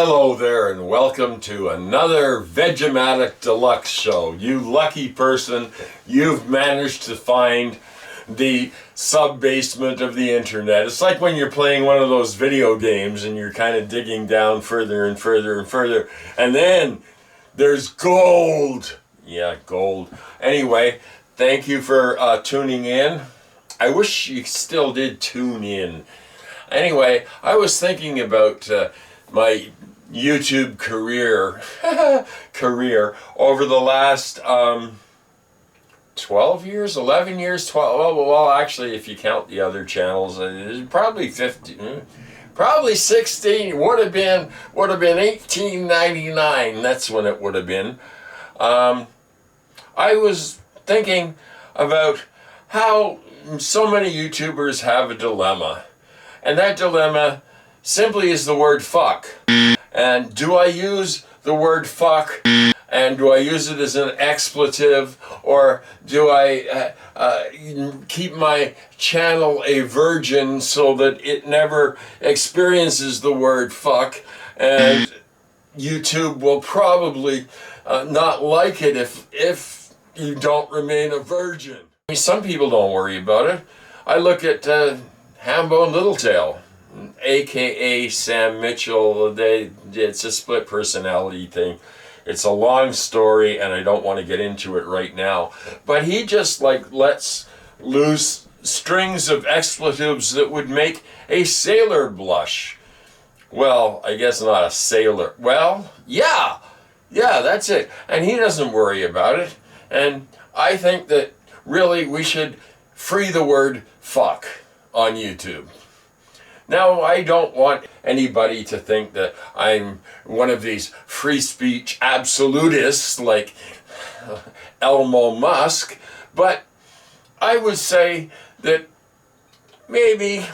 Hello there and welcome to another Vegematic Deluxe show. You lucky person, you've managed to find the sub-basement of the internet. It's like when you're playing one of those video games and you're kind of digging down further and further and further, and then there's gold. Yeah, gold. Anyway, thank you for tuning in. I wish you still did tune in. Anyway, I was thinking about my YouTube career over the last 12 years, 11 years, 12, well actually if you count the other channels, probably 15, probably 16, would have been 1899, that's when it would have been. I was thinking about how so many YouTubers have a dilemma, and that dilemma simply is the word fuck. And do I use the word fuck, and do I use it as an expletive, or do I keep my channel a virgin so that it never experiences the word fuck, and YouTube will probably not like it if you don't remain a virgin. I mean, some people don't worry about it. I look at Hambone Littletail, aka Sam Mitchell. It's a split personality thing. It's a long story and I don't want to get into it right now, but he just like lets loose strings of expletives that would make a sailor blush. Well, I guess not a sailor. Well, yeah, that's it. And he doesn't worry about it. And I think that really we should free the word fuck on YouTube. Now, I don't want anybody to think that I'm one of these free speech absolutists like Elmo Musk, but I would say that maybe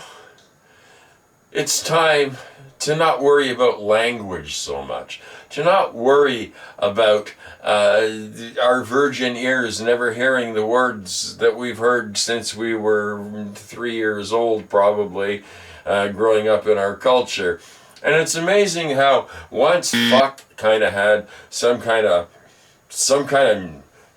it's time to not worry about language so much, to not worry about our virgin ears never hearing the words that we've heard since we were 3 years old, probably, growing up in our culture. And it's amazing how once fuck kind of had some kind of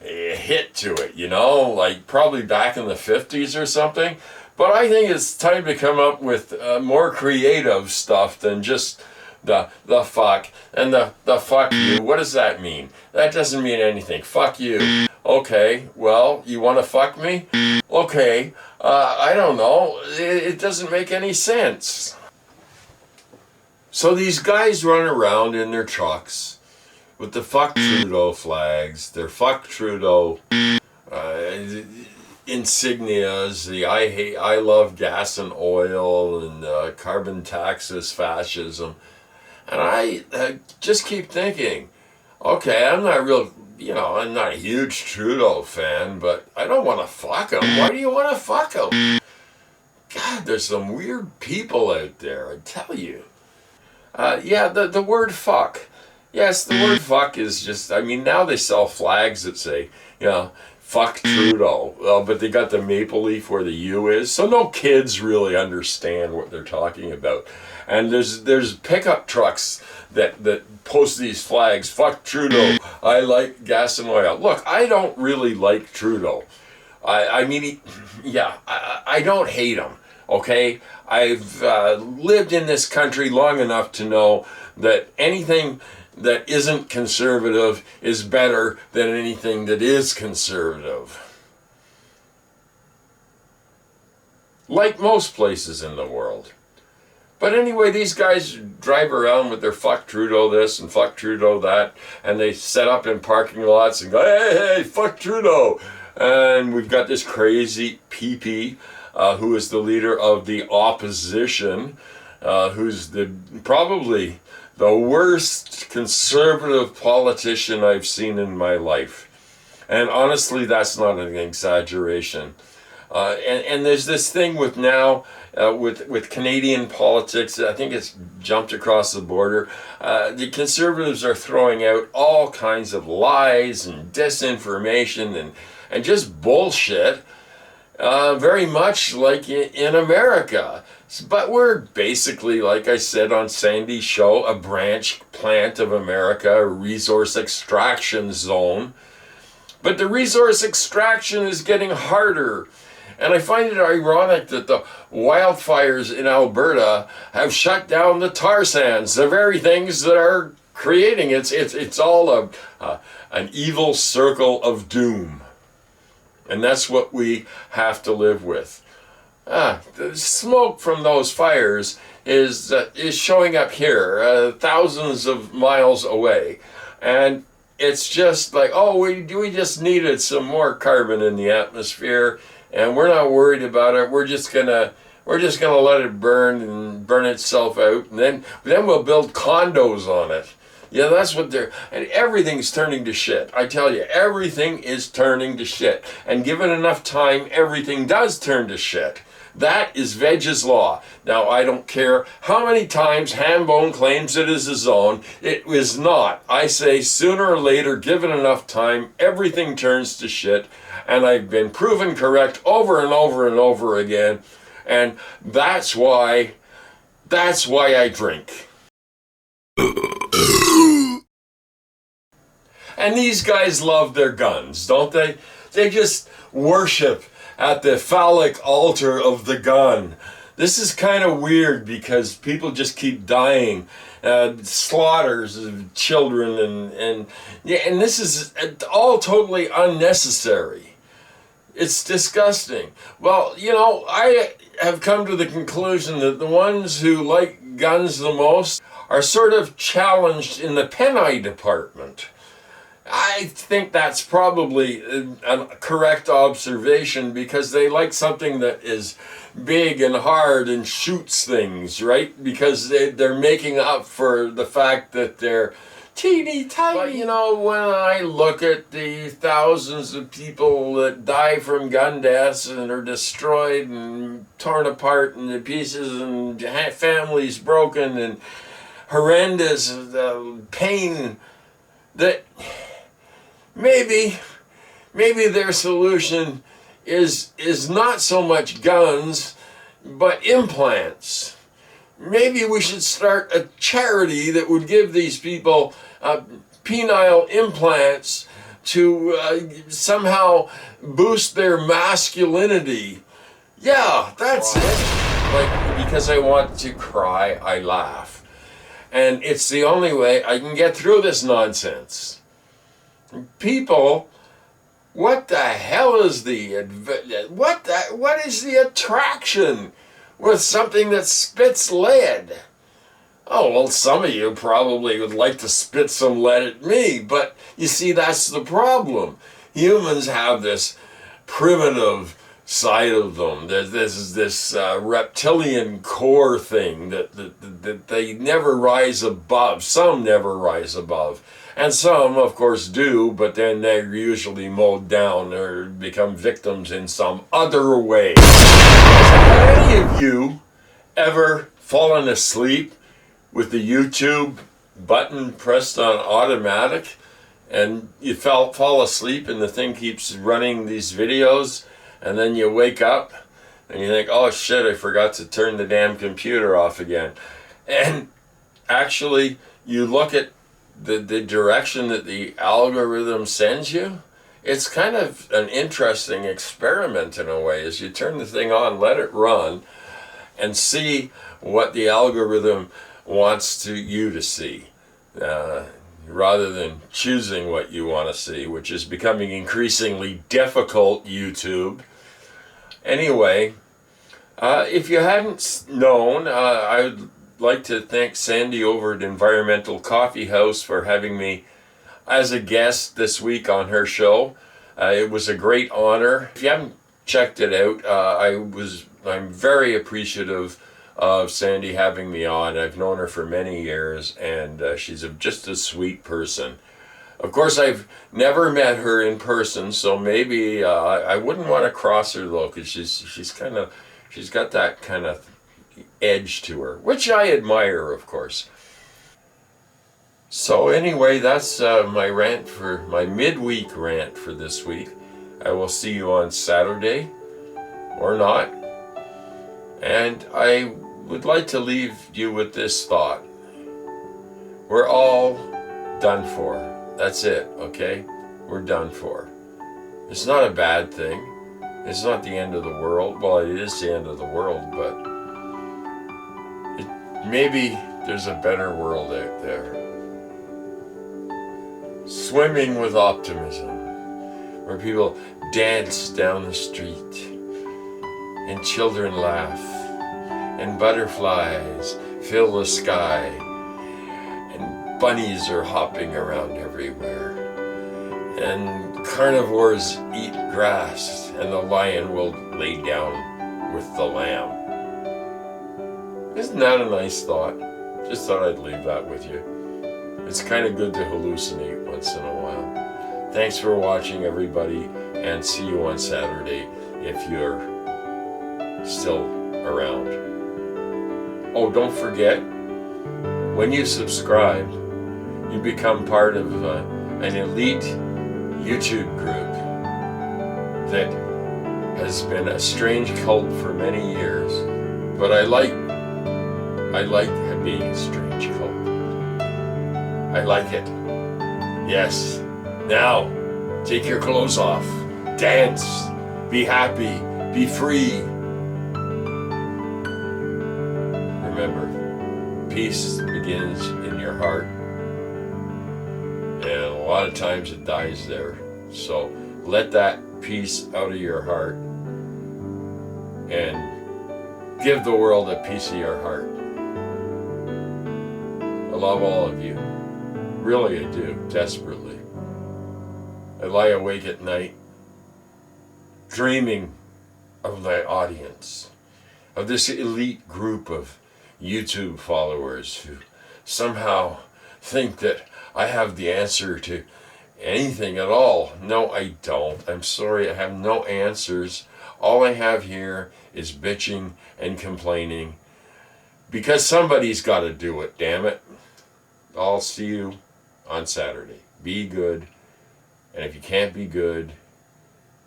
hit to it, you know, like probably back in the 50s or something. But I think it's time to come up with more creative stuff than just the fuck and the fuck you. What does that mean? That doesn't mean anything. Fuck you. Okay, well, you want to fuck me? Okay, I don't know. It doesn't make any sense. So these guys run around in their trucks with the fuck Trudeau flags, their fuck Trudeau insignias, the I love gas and oil, and carbon taxes, fascism. And I just keep thinking, okay, I'm not a huge Trudeau fan, but I don't want to fuck him. Why do you want to fuck him? God, there's some weird people out there, I tell you. Yeah, the word fuck. Yes, the word fuck is just, I mean, now they sell flags that say, you know, fuck Trudeau, but they got the maple leaf where the U is, so no kids really understand what they're talking about. And there's pickup trucks that post these flags, fuck Trudeau, I like gas and oil. Look, I don't really like Trudeau. I mean, I don't hate him, okay? I've lived in this country long enough to know that anything that isn't conservative is better than anything that is conservative. Like most places in the world. But anyway, these guys drive around with their fuck Trudeau this and fuck Trudeau that, and they set up in parking lots and go, hey, fuck Trudeau. And we've got this crazy PP, who is the leader of the opposition, who's probably the worst conservative politician I've seen in my life. And honestly, that's not an exaggeration. And there's this thing with now, with Canadian politics, I think it's jumped across the border. The Conservatives are throwing out all kinds of lies and disinformation and just bullshit, very much like in America. But we're basically, like I said on Sandy's show, a branch plant of America, a resource extraction zone. But the resource extraction is getting harder. And I find it ironic that the wildfires in Alberta have shut down the tar sands, the very things that are creating it. It's all an evil circle of doom. And that's what we have to live with. The smoke from those fires is showing up here, thousands of miles away, and it's just like, oh, we just needed some more carbon in the atmosphere, and we're not worried about it. We're just gonna let it burn and burn itself out, and then we'll build condos on it. Yeah, that's what and everything's turning to shit. I tell you, everything is turning to shit, and given enough time, everything does turn to shit. That is Vege's law. Now, I don't care how many times Hambone claims it is his own. It is not. I say sooner or later, given enough time, everything turns to shit. And I've been proven correct over and over and over again. And that's why I drink. And these guys love their guns, don't they? They just worship at the phallic altar of the gun. This is kind of weird because people just keep dying, slaughters of children, and this is all totally unnecessary. It's disgusting. Well, I have come to the conclusion that the ones who like guns the most are sort of challenged in the penai department. I think that's probably a correct observation because they like something that is big and hard and shoots things, right? Because they're making up for the fact that they're teeny tiny. But when I look at the thousands of people that die from gun deaths and are destroyed and torn apart into pieces and families broken and horrendous pain, that maybe their solution is not so much guns, but implants. Maybe we should start a charity that would give these people penile implants to somehow boost their masculinity. Yeah, that's it. Like, because I want to cry, I laugh. And it's the only way I can get through this nonsense. People, what the hell is what is the attraction with something that spits lead? Oh, well, some of you probably would like to spit some lead at me, but you see, that's the problem. Humans have this primitive side of them. There's this reptilian core thing that they never rise above. Some never rise above. And some, of course, do, but then they're usually mowed down or become victims in some other way. Have any of you ever fallen asleep with the YouTube button pressed on automatic and you fall asleep and the thing keeps running these videos and then you wake up and you think, oh shit, I forgot to turn the damn computer off again. And actually, you look at the direction that the algorithm sends you. It's kind of an interesting experiment in a way, as you turn the thing on, let it run, and see what the algorithm wants you to see, rather than choosing what you want to see, which is becoming increasingly difficult, YouTube. Anyway, if you hadn't known, I would like to thank Sandy over at Environmental Coffee House for having me as a guest this week on her show. It was a great honor. If you haven't checked it out, I'm very appreciative of Sandy having me on. I've known her for many years, and she's just a sweet person. Of course, I've never met her in person, so maybe I wouldn't want to cross her though, because she's got that kind of edge to her, which I admire, of course. So anyway, that's my midweek rant for this week. I will see you on Saturday, or not. And I would like to leave you with this thought. We're all done for. That's it, okay? We're done for. It's not a bad thing. It's not the end of the world. Well, it is the end of the world, but maybe there's a better world out there. Swimming with optimism, where people dance down the street, and children laugh, and butterflies fill the sky, and bunnies are hopping around everywhere, and carnivores eat grass, and the lion will lay down with the lamb. Isn't that a nice thought? Just thought I'd leave that with you. It's kind of good to hallucinate once in a while. Thanks for watching, everybody, and see you on Saturday if you're still around. Oh, don't forget, when you subscribe, you become part of an elite YouTube group that has been a strange cult for many years, but I like being a strange cult. I like it. Yes. Now, take your clothes off. Dance. Be happy. Be free. Remember, peace begins in your heart. And a lot of times it dies there. So let that peace out of your heart and give the world a piece of your heart. I love all of you. Really, I do, desperately. I lie awake at night, dreaming of my audience, of this elite group of YouTube followers who somehow think that I have the answer to anything at all. No, I don't. I'm sorry, I have no answers. All I have here is bitching and complaining, because somebody's got to do it, damn it. I'll see you on Saturday. Be good. And if you can't be good,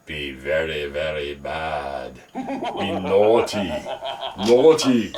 be very, very bad. Be naughty. Naughty.